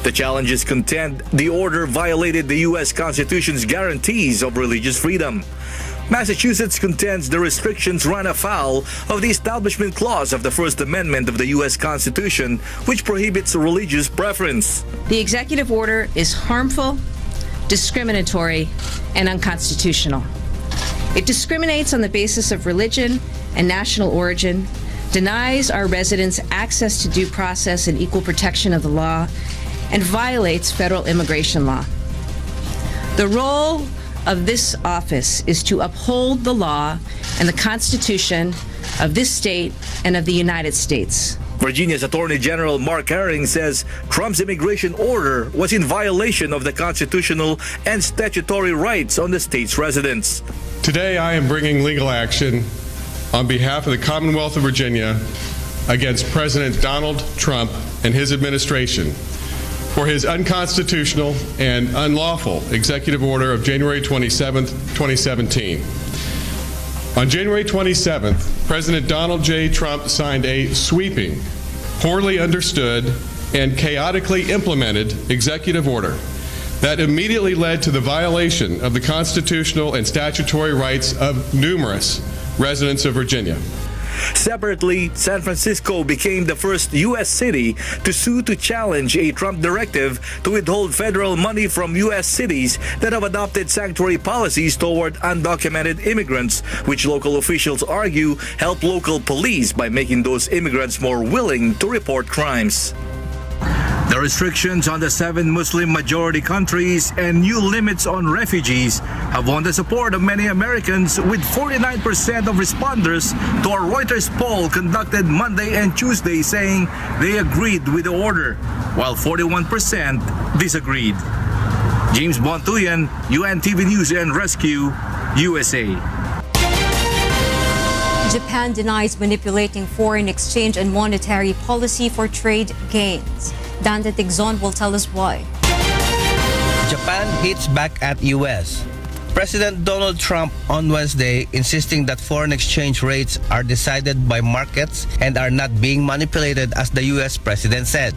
The challenges contend the order violated the U.S. Constitution's guarantees of religious freedom. Massachusetts contends the restrictions run afoul of the Establishment Clause of the First Amendment of the U.S. Constitution, which prohibits religious preference. The executive order is harmful, discriminatory, and unconstitutional. It discriminates on the basis of religion and national origin, denies our residents access to due process and equal protection of the law, and violates federal immigration law. The role of this office is to uphold the law and the Constitution of this state and of the United States. Virginia's Attorney General Mark Herring says Trump's immigration order was in violation of the constitutional and statutory rights on the state's residents. Today, I am bringing legal action on behalf of the Commonwealth of Virginia against President Donald Trump and his administration for his unconstitutional and unlawful executive order of January 27, 2017. On January 27th, President Donald J. Trump signed a sweeping, poorly understood, and chaotically implemented executive order that immediately led to the violation of the constitutional and statutory rights of numerous residents of Virginia. Separately, San Francisco became the first U.S. city to sue to challenge a Trump directive to withhold federal money from U.S. cities that have adopted sanctuary policies toward undocumented immigrants, which local officials argue help local police by making those immigrants more willing to report crimes. The restrictions on the 7 Muslim-majority countries and new limits on refugees have won the support of many Americans, with 49% of responders to a Reuters poll conducted Monday and Tuesday saying they agreed with the order, while 41% disagreed. James Bontuyan, UNTV News and Rescue, USA. Japan denies manipulating foreign exchange and monetary policy for trade gains. Dante Tigzon will tell us why. Japan hits back at U.S. President Donald Trump on Wednesday insisting that foreign exchange rates are decided by markets and are not being manipulated, as the U.S. president said.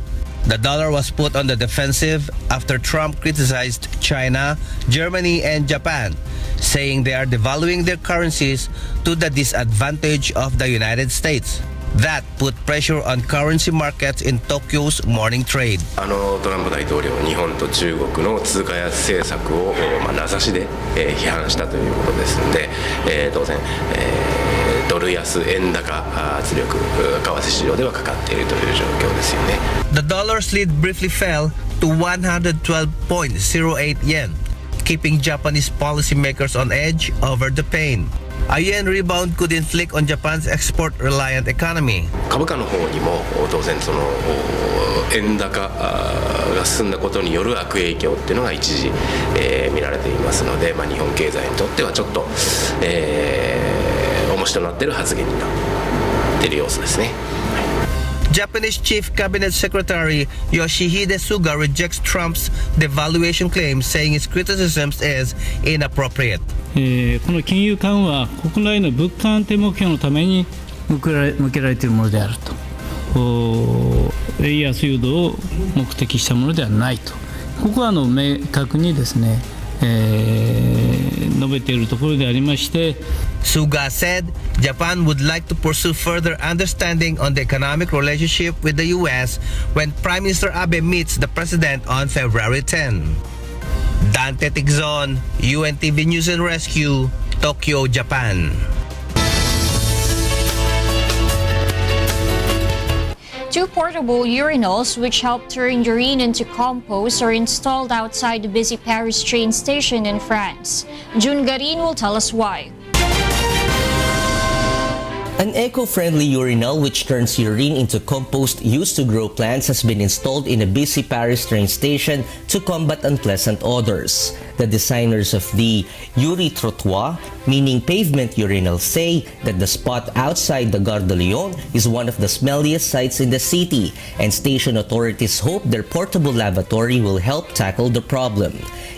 The dollar was put on the defensive after Trump criticized China, Germany, and Japan, saying they are devaluing their currencies to the disadvantage of the United States. That put pressure on currency markets in Tokyo's morning trade. トランプ大統領は日本と中国の通貨安政策を名指しで批判したということですので、当然ドル安円高圧力為替市場ではかかっているという状況ですよね。The dollar's lead briefly fell to 112.08 yen. keeping Japanese policymakers on edge over the pain. A yen rebound could inflict on Japan's export-reliant economy. 株価の方にも当然その円高が進んだことによる悪影響っていうのが一時、見られていますので、日本経済にとってはちょっと、重しとなっている発言になっている様子ですね。Japanese Chief Cabinet Secretary Yoshihide Suga rejects Trump's devaluation claims, saying his criticisms is inappropriate. この金融緩和は国内の物価安定目標のために向けられているものであると、円安誘導を目的したものではないと、ここは明確にですね、述べているところでありまして。 Suga said Japan would like to pursue further understanding on the economic relationship with the U.S. when Prime Minister Abe meets the President on February 10. Dante Tigzon, UNTV News and Rescue, Tokyo, Japan. Two portable urinals which help turn urine into compost are installed outside the busy Paris train station in France. June Garin will tell us why. An eco-friendly urinal which turns urine into compost used to grow plants has been installed in a busy Paris train station to combat unpleasant odors. The designers of the Uri-Trottoir, meaning pavement urinal, say that the spot outside the Gare de Lyon is one of the smelliest sites in the city, and station authorities hope their portable lavatory will help tackle the problem.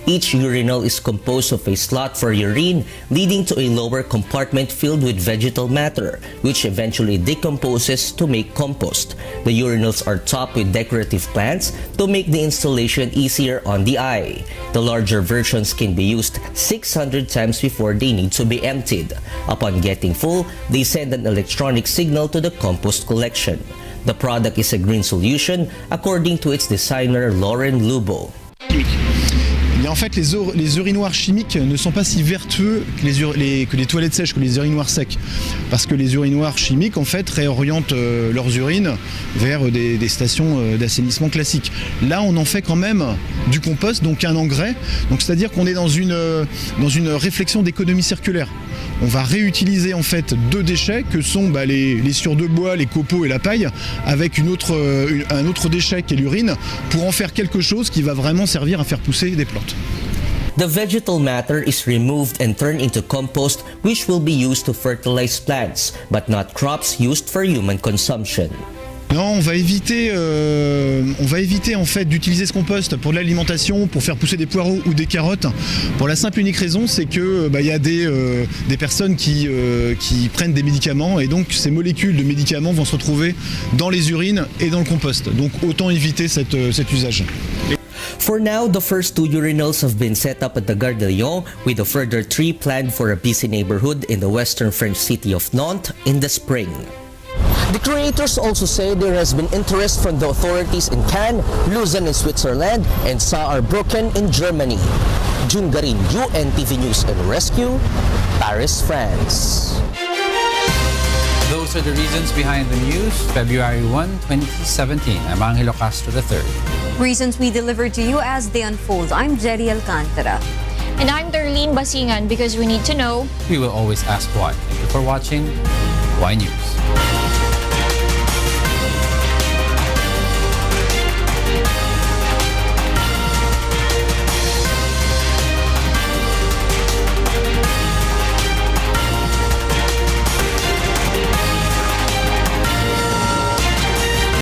Each urinal is composed of a slot for urine, leading to a lower compartment filled with vegetal matter, which eventually decomposes to make compost. The urinals are topped with decorative plants to make the installation easier on the eye. The larger versions can be used 600 times before they need to be emptied. Upon getting full, they send an electronic signal to the compost collection. The product is a green solution, according to its designer Lauren Lubo. Et en fait, les urinoirs chimiques ne sont pas si vertueux que les toilettes sèches, que les urinoirs secs. Parce que les urinoirs chimiques, en fait, réorientent leurs urines vers des stations d'assainissement classiques. Là, on en fait quand même du compost, donc un engrais. Donc, c'est-à-dire qu'on est dans une réflexion d'économie circulaire. On va réutiliser en fait deux déchets que sont les sciures de bois, les copeaux et la paille, avec un autre déchet qui est l'urine, pour en faire quelque chose qui va vraiment servir à faire pousser des plantes. The vegetal matter is removed and turned into compost, which will be used to fertilize plants, but not crops used for human consumption. Non, on va éviter en fait d'utiliser ce compost pour l'alimentation, pour faire pousser des poireaux ou des carottes. Pour la simple et unique raison, c'est que y a des personnes qui prennent des médicaments, et donc ces molécules de médicaments vont se retrouver dans les urines et dans le compost. Donc autant éviter cet usage. For now, the first two urinals have been set up at the Gare de Lyon, with a further 3 planned for a busy neighborhood in the western French city of Nantes in the spring. The creators also say there has been interest from the authorities in Cannes, Lausanne in Switzerland, and Saarbrücken in Germany. June Garin, UNTV News and Rescue, Paris, France. Those are the reasons behind the news, February 1, 2017. I'm Angelo Castro III. Reasons we deliver to you as they unfold. I'm Jerry Alcantara. And I'm Darlene Basingan, because we need to know. We will always ask why. Thank you for watching Y News.